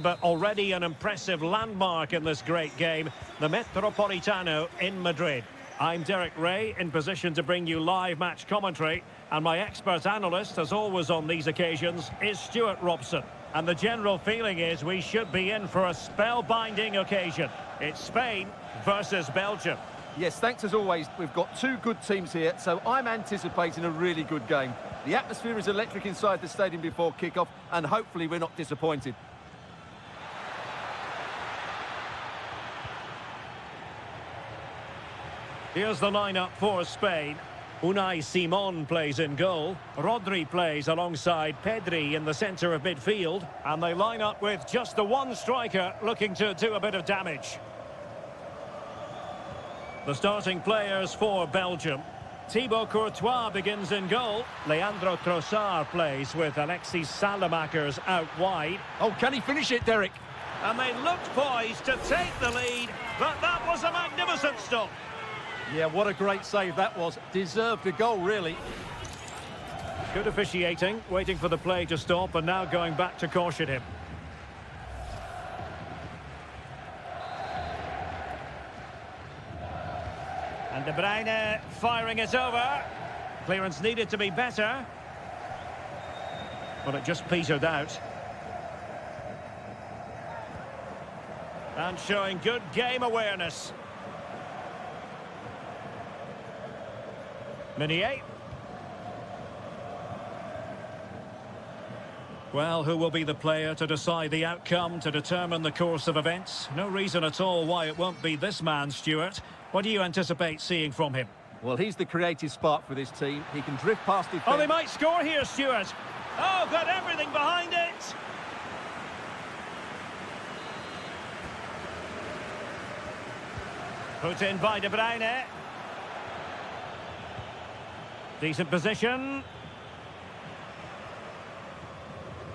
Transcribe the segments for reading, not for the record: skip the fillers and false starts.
But already an impressive landmark in this great game, the Metropolitano in Madrid. I'm Derek Ray, in position to bring you live match commentary, and my expert analyst, as always on these occasions, is Stuart Robson. And the general feeling is we should be in for a spellbinding occasion. It's Spain versus Belgium. Yes, thanks as always. We've got two good teams here, so I'm anticipating a really good game. The atmosphere is electric inside the stadium before kick-off, and hopefully we're not disappointed. Here's the lineup for Spain. Unai Simon plays in goal. Rodri plays alongside Pedri in the centre of midfield. And they line up with just the one striker looking to do a bit of damage. The starting players for Belgium. Thibaut Courtois begins in goal. Leandro Trossard plays with Alexis Salemakers out wide. Oh, can he finish it, Derek? And they looked poised to take the lead, but that was a magnificent stop. Yeah, what a great save that was. Deserved the goal, really. Good officiating, waiting for the play to stop and now going back to caution him. And De Bruyne firing it over. Clearance needed to be better. But it just petered out. And showing good game awareness. Meunier. Well, who will be the player to decide the outcome, to determine the course of events? No reason at all why it won't be this man, Stuart. What do you anticipate seeing from him? Well, he's the creative spark for this team. He can drift past defence. Oh, they might score here, Stuart. Oh, got everything behind it. Put in by De Bruyne. Decent position.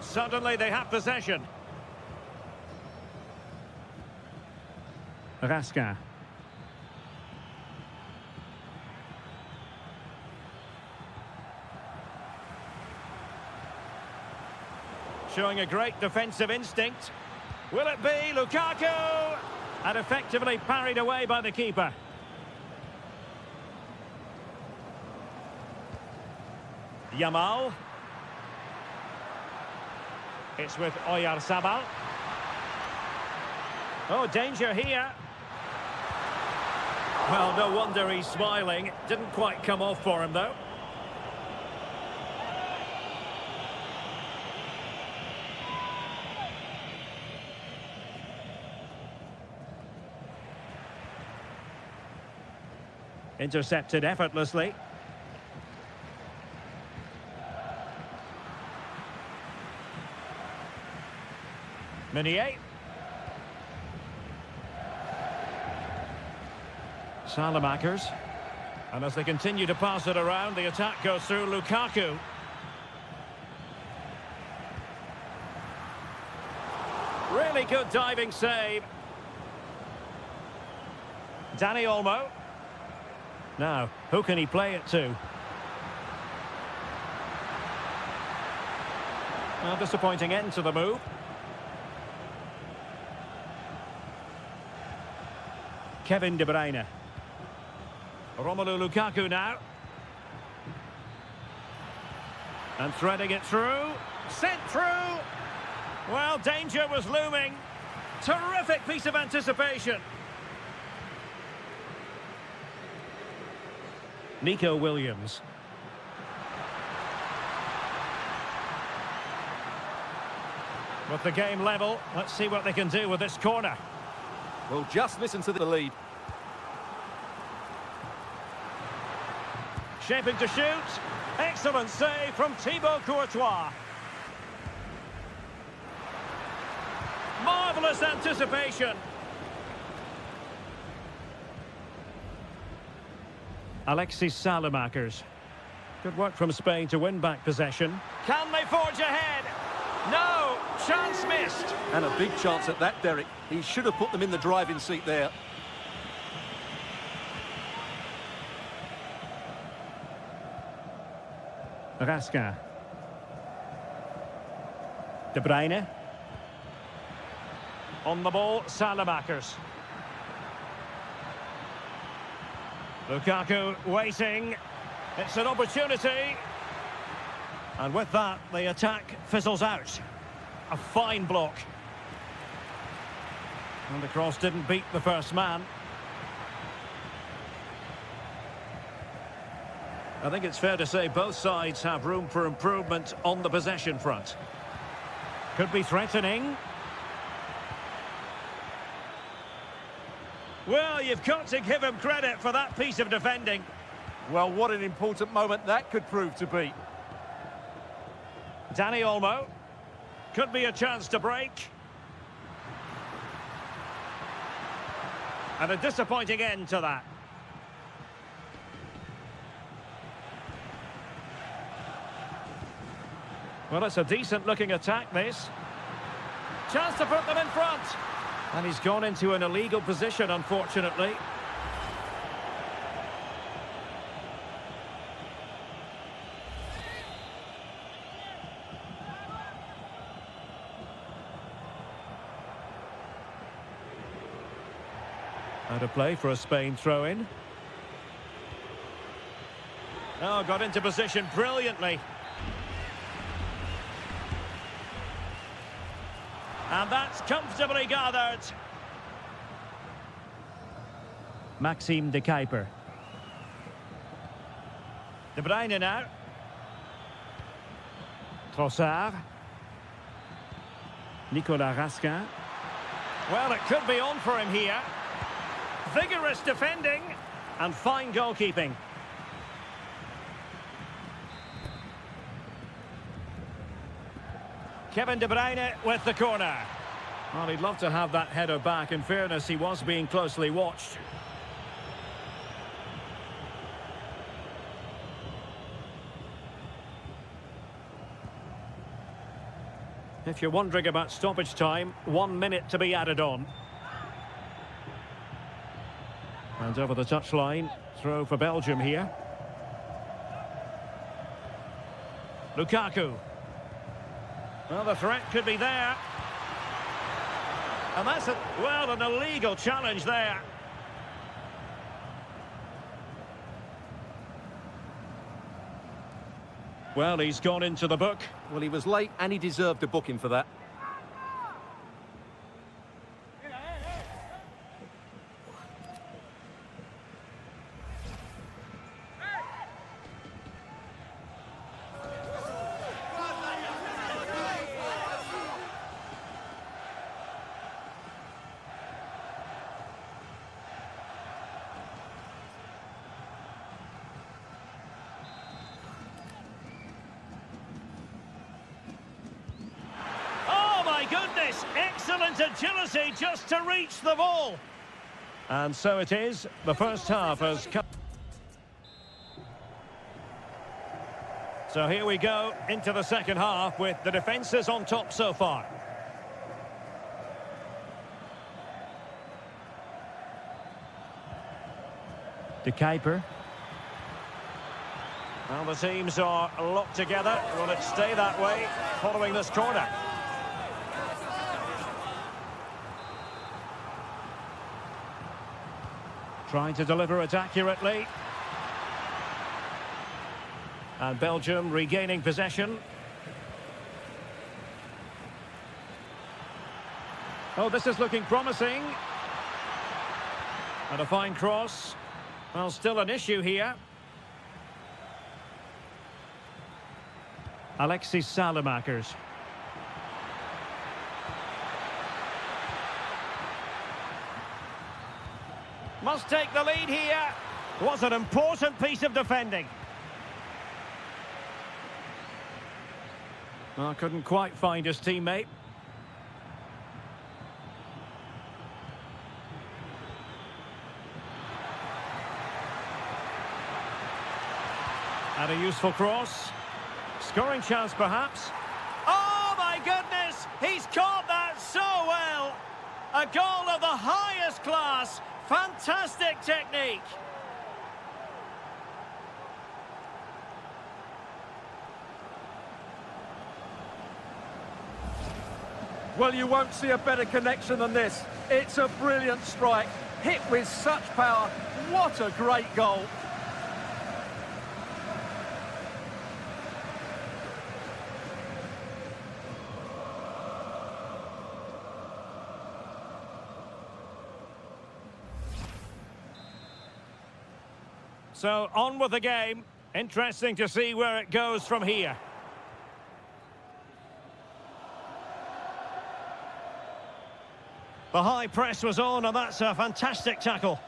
Suddenly they have possession. Raskin. Showing a great defensive instinct. Will it be Lukaku? And effectively parried away by the keeper. Yamal. It's with Oyarzabal. Oh, danger here. Well, no wonder he's smiling. Didn't quite come off for him, though. Intercepted effortlessly. Meunier. Salemakers. And as they continue to pass it around, the attack goes through Lukaku. Really good diving save. Dani Olmo. Now, who can he play it to? Well, disappointing end to the move. Kevin De Bruyne. Romelu Lukaku now. And threading it through. Sent through. Well, danger was looming. Terrific piece of anticipation. Nico Williams. With the game level, let's see what they can do with this corner. Well, just listen to the lead. Shaping to shoot. Excellent save from Thibaut Courtois. Marvellous anticipation. Alexis Salamakers. Good work from Spain to win back possession. Can they forge ahead? No! Chance missed! And a big chance at that, Derek. He should have put them in the driving seat there. Raskin. De Bruyne. On the ball, Salamakers. Lukaku waiting. It's an opportunity. And with that, the attack fizzles out. A fine block. And the cross didn't beat the first man. I think it's fair to say both sides have room for improvement on the possession front. Could be threatening. Well, you've got to give him credit for that piece of defending. Well, what an important moment that could prove to be. Dani Olmo. Could be a chance to break. And a disappointing end to that. Well, it's a decent-looking attack, this. Chance to put them in front. And he's gone into an illegal position, unfortunately. Out of play for a Spain throw-in. Oh, got into position brilliantly. And that's comfortably gathered. Maxime de Kuiper. De Bruyne now. Trossard. Nicolas Raskin. Well, it could be on for him here. Vigorous defending and fine goalkeeping. Kevin De Bruyne with the corner. Well, he'd love to have that header back. In fairness, he was being closely watched. If you're wondering about stoppage time, 1 minute to be added on. And over the touchline, throw for Belgium here. Lukaku. Well, the threat could be there. And that's, an illegal challenge there. Well, he's gone into the book. Well, he was late and he deserved a booking for that. Goodness, excellent agility just to reach the ball. And so it is. The first half has come. So here we go into the second half with the defences on top so far. De Kuiper. Well, the teams are locked together. Will it stay that way following this corner? Trying to deliver it accurately. And Belgium regaining possession. Oh, this is looking promising. And a fine cross. Well, still an issue here. Alexis Salamakers. Must take the lead here. Was an important piece of defending. Well, couldn't quite find his teammate. And a useful cross. Scoring chance, perhaps. Oh, my goodness! He's caught that so well! A goal of the highest class. Fantastic technique. Well, you won't see a better connection than this. It's a brilliant strike, hit with such power. What a great goal. So, on with the game. Interesting to see where it goes from here. The high press was on, and that's a fantastic tackle.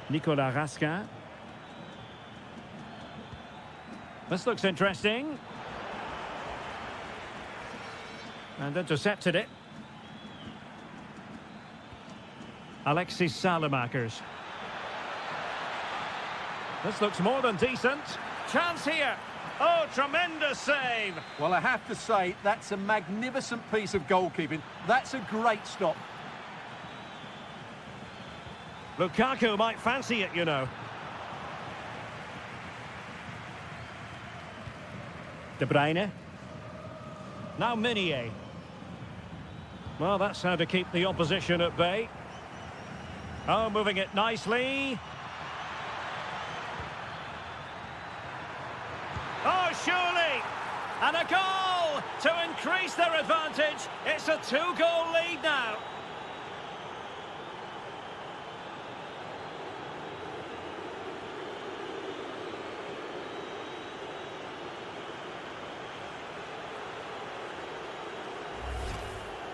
Nicolas Raskin. This looks interesting. And intercepted it. Alexis Salamakers. This looks more than decent. Chance here. Oh, tremendous save. Well, I have to say, that's a magnificent piece of goalkeeping. That's a great stop. Lukaku might fancy it, you know. De Bruyne. Now Meunier. Well, that's how to keep the opposition at bay. Oh, moving it nicely. Oh, surely! And a goal to increase their advantage. It's a 2-goal lead now.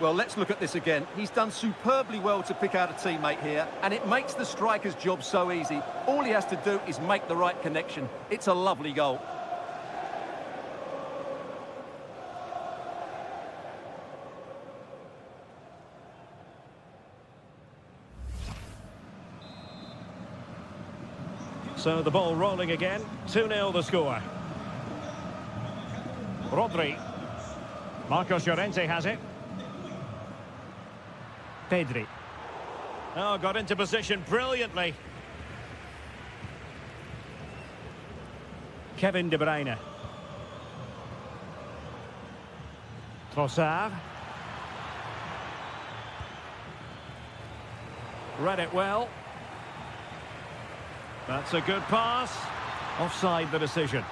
Well, let's look at this again. He's done superbly well to pick out a teammate here, and it makes the striker's job so easy. All he has to do is make the right connection. It's a lovely goal. So the ball rolling again. 2-0 the score. Rodri. Marcos Llorente has it. Pedri. Oh, got into position brilliantly. Kevin De Bruyne. Trossard. Read it well. That's a good pass. Offside the decision.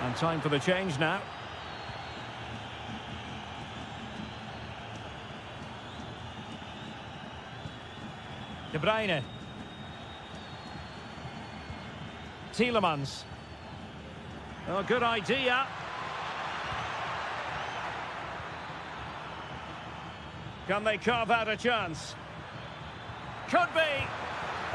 And time for the change now. De Bruyne. Tielemans. Oh, good idea. Can they carve out a chance? Could be.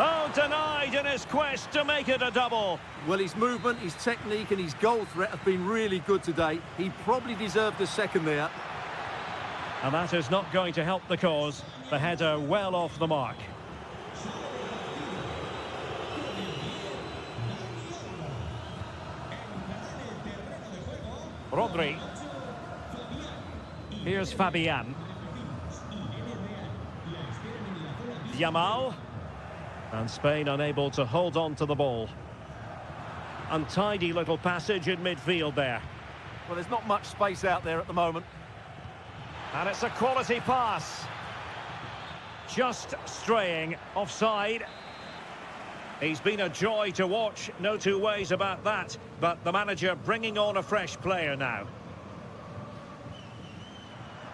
Oh, denied in his quest to make it a double. Well, his movement, his technique and his goal threat have been really good today. He probably deserved a second there. And that is not going to help the cause. The header well off the mark. Rodri. Here's Fabian. Yamal. And Spain unable to hold on to the ball. Untidy little passage in midfield there. Well, there's not much space out there at the moment. And it's a quality pass. Just straying offside. He's been a joy to watch, no two ways about that. But the manager bringing on a fresh player now.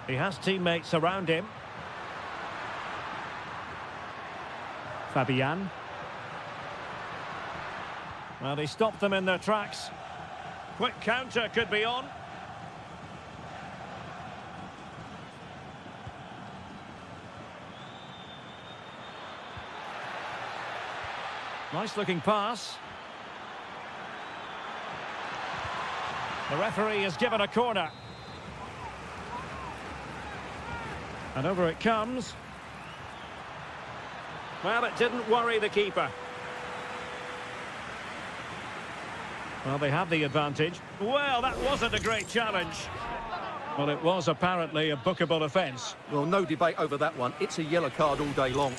He has teammates around him. Fabian. Well, he stopped them in their tracks. Quick counter could be on. Nice looking pass. The referee has given a corner. And over it comes. Well, it didn't worry the keeper. Well, they have the advantage. Well, that wasn't a great challenge. Well, it was apparently a bookable offence. Well, no debate over that one. It's a yellow card all day long.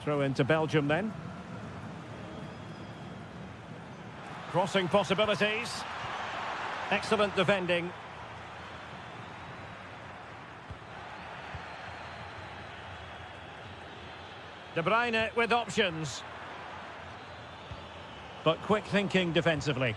Throw into Belgium then. Crossing possibilities. Excellent defending. De Bruyne with options. But quick thinking defensively.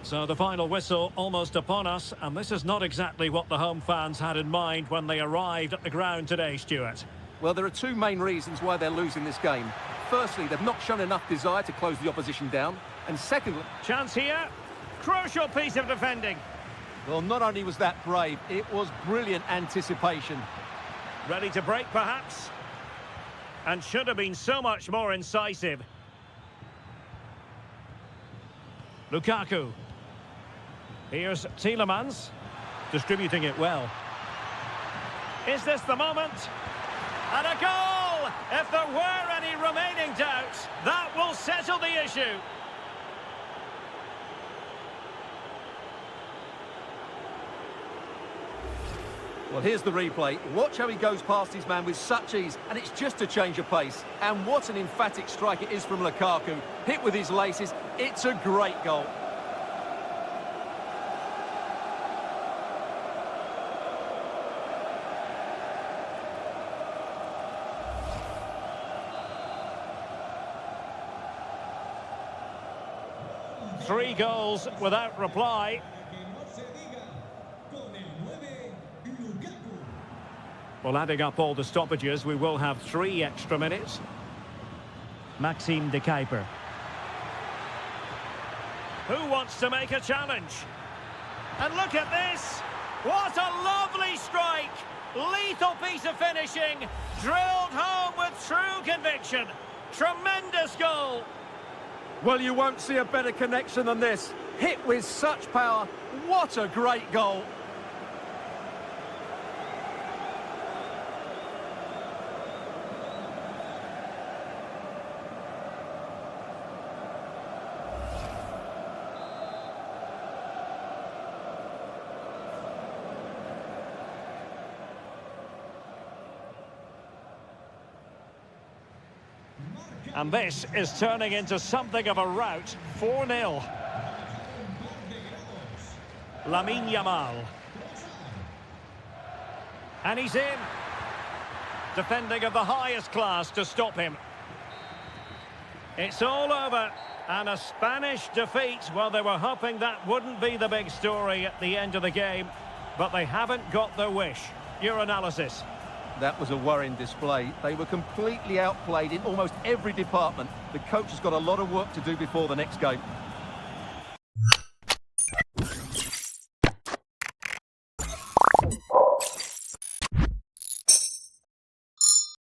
So the final whistle almost upon us, and this is not exactly what the home fans had in mind when they arrived at the ground today, Stuart. Well, there are two main reasons why they're losing this game. Firstly, they've not shown enough desire to close the opposition down. And secondly... Chance here. Crucial piece of defending. Well, not only was that brave, it was brilliant anticipation. Ready to break, perhaps? And should have been so much more incisive. Lukaku. Here's Tielemans. Distributing it well. Is this the moment? And a goal! If there were any remaining doubts, that will settle the issue. Well, here's the replay. Watch how he goes past his man with such ease, and it's just a change of pace. And what an emphatic strike it is from Lukaku. Hit with his laces, it's a great goal. Three goals without reply. Well, adding up all the stoppages, we will have 3 extra minutes. Maxime de Kuiper. Who wants to make a challenge? And look at this! What a lovely strike! Lethal piece of finishing, drilled home with true conviction. Tremendous goal! Well, you won't see a better connection than this. Hit with such power. What a great goal. And this is turning into something of a rout. 4-0. Lamine Yamal. And he's in. Defending of the highest class to stop him. It's all over. And a Spanish defeat. Well, they were hoping that wouldn't be the big story at the end of the game. But they haven't got their wish. Your analysis? That was a worrying display. They were completely outplayed in almost every department. The coach has got a lot of work to do before the next game.